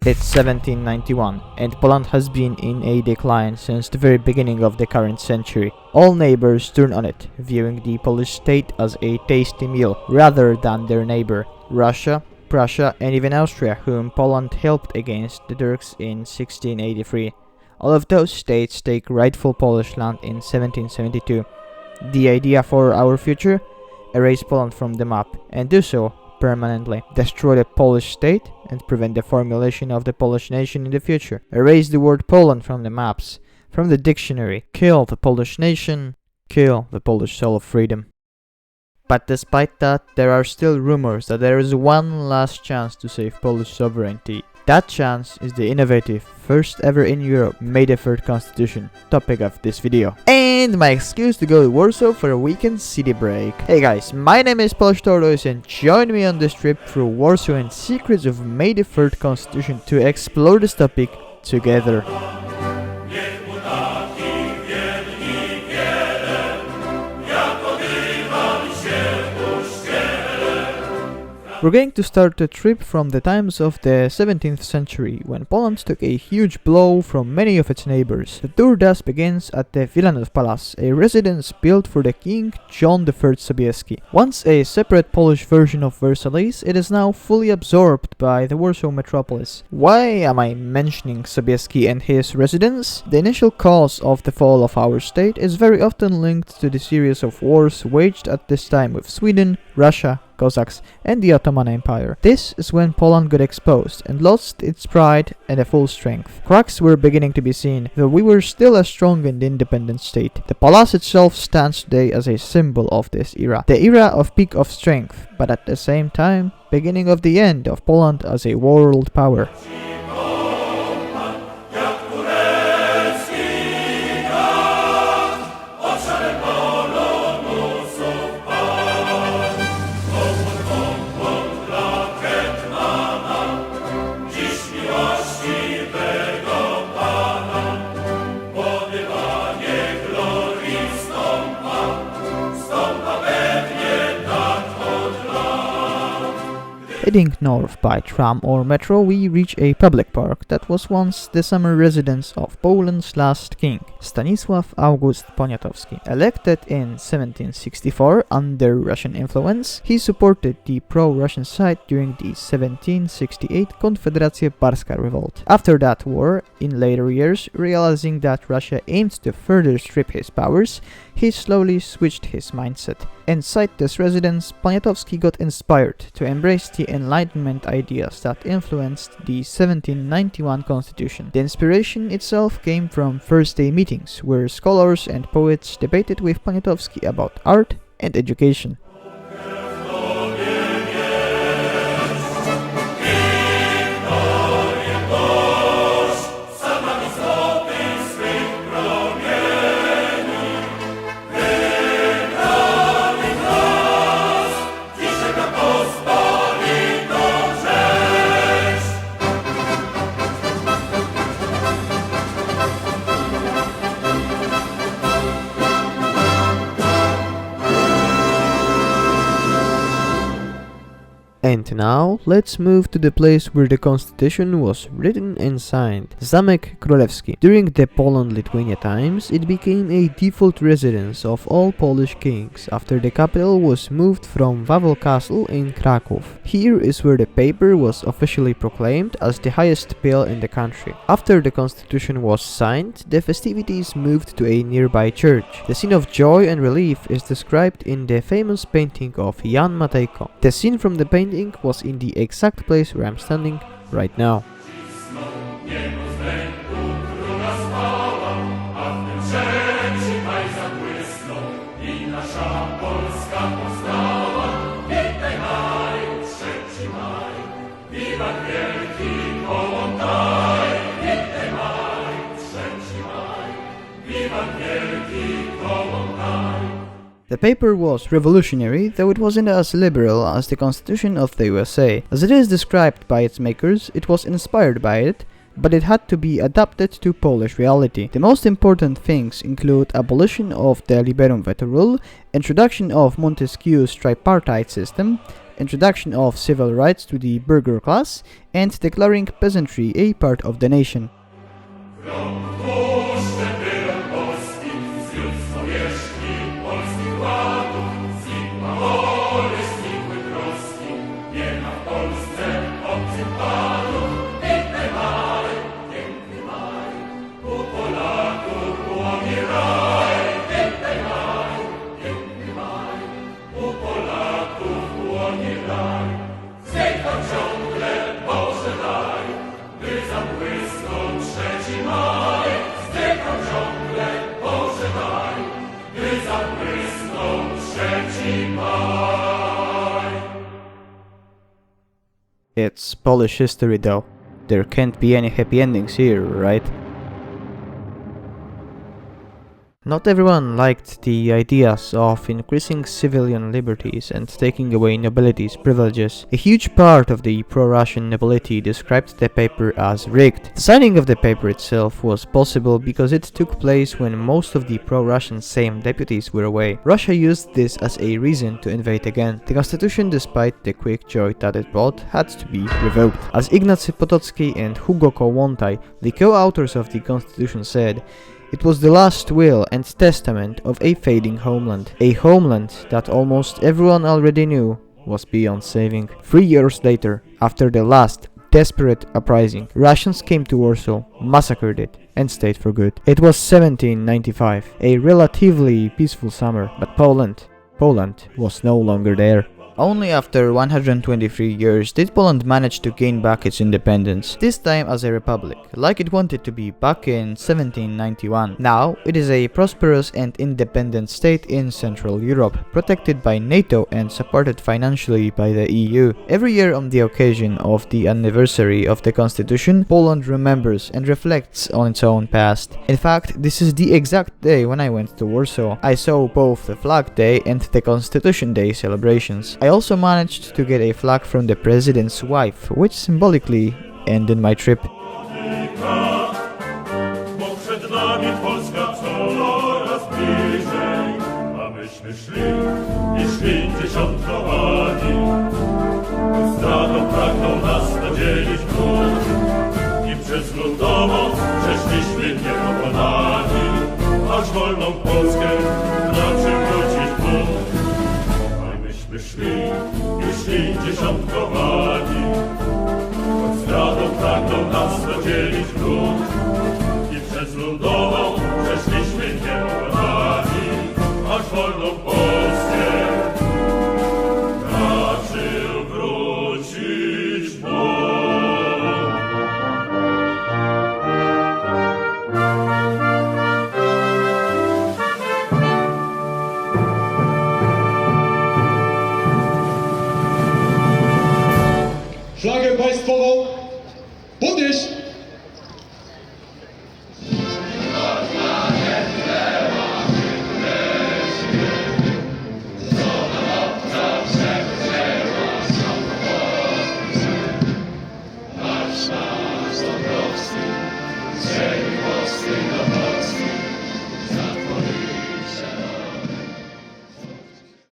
It's 1791, and Poland has been in a decline since the very beginning of the current century. All neighbors turn on it, viewing the Polish state as a tasty meal rather than their neighbor, Russia, Prussia, and even Austria, whom Poland helped against the Turks in 1683. All of those states take rightful Polish land in 1772. The idea for our future? Erase Poland from the map, and do so permanently. Destroy the Polish state and prevent the formulation of the Polish nation in the future. Erase the word Poland from the maps, from the dictionary. Kill the Polish nation, kill the Polish soul of freedom. But despite that, there are still rumors that there is one last chance to save Polish sovereignty. That chance is the innovative, first ever in Europe, May the 3rd Constitution, topic of this video. And my excuse to go to Warsaw for a weekend city break. Hey guys, my name is Polish Tortoise and join me on this trip through Warsaw and secrets of May the 3rd Constitution to explore this topic together. We're going to start the trip from the times of the 17th century, when Poland took a huge blow from many of its neighbors. The tour thus begins at the Wilanów Palace, a residence built for the King John III Sobieski. Once a separate Polish version of Versailles, it is now fully absorbed by the Warsaw metropolis. Why am I mentioning Sobieski and his residence? The initial cause of the fall of our state is very often linked to the series of wars waged at this time with Sweden, Russia, Cossacks, and the Ottoman Empire. This is when Poland got exposed and lost its pride and full strength. Cracks were beginning to be seen, though we were still a strong and independent state. The palace itself stands today as a symbol of this era. The era of peak of strength, but at the same time, beginning of the end of Poland as a world power. Heading north by tram or metro, we reach a public park that was once the summer residence of Poland's last king, Stanisław August Poniatowski. Elected in 1764 under Russian influence, he supported the pro-Russian side during the 1768 Konfederację Barska revolt. After that war, in later years, realizing that Russia aimed to further strip his powers, he slowly switched his mindset. Inside this residence, Poniatowski got inspired to embrace the Enlightenment ideas that influenced the 1791 constitution. The inspiration itself came from first-day meetings, where scholars and poets debated with Poniatowski about art and education. And now, let's move to the place where the constitution was written and signed, Zamek Królewski. During the Poland-Lithuania times, it became a default residence of all Polish kings, after the capital was moved from Wawel Castle in Kraków. Here is where the paper was officially proclaimed as the highest bill in the country. After the constitution was signed, the festivities moved to a nearby church. The scene of joy and relief is described in the famous painting of Jan Matejko. The scene from the painting was in the exact place where I'm standing right now. The paper was revolutionary, though it wasn't as liberal as the Constitution of the USA. As it is described by its makers, it was inspired by it, but it had to be adapted to Polish reality. The most important things include abolition of the liberum veto rule, introduction of Montesquieu's tripartite system, introduction of civil rights to the burgher class, and declaring peasantry a part of the nation. It's Polish history though. There can't be any happy endings here, right? Not everyone liked the ideas of increasing civilian liberties and taking away nobility's privileges. A huge part of the pro-Russian nobility described the paper as rigged. The signing of the paper itself was possible because it took place when most of the pro-Russian Sejm deputies were away. Russia used this as a reason to invade again. The constitution, despite the quick joy that it brought, had to be revoked. As Ignacy Potocki and Hugo Kołłątaj, the co-authors of the constitution, said, it was the last will and testament of a fading homeland. A homeland that almost everyone already knew was beyond saving. 3 years later, after the last desperate uprising, Russians came to Warsaw, massacred it, and stayed for good. It was 1795, a relatively peaceful summer, but Poland was no longer there. Only after 123 years did Poland manage to gain back its independence, this time as a republic, like it wanted to be back in 1791. Now, it is a prosperous and independent state in Central Europe, protected by NATO and supported financially by the EU. Every year on the occasion of the anniversary of the Constitution, Poland remembers and reflects on its own past. In fact, this is the exact day when I went to Warsaw. I saw both the Flag Day and the Constitution Day celebrations. I also managed to get a flag from the president's wife, which symbolically ended my trip. Szli dziesiątkowani, choć zdradą pragną nas podzielić lud. I przez ludową przeszliśmy niepokonani, aż wolną Polskę raczył wrócić Bóg. Flagę państwową podnieść!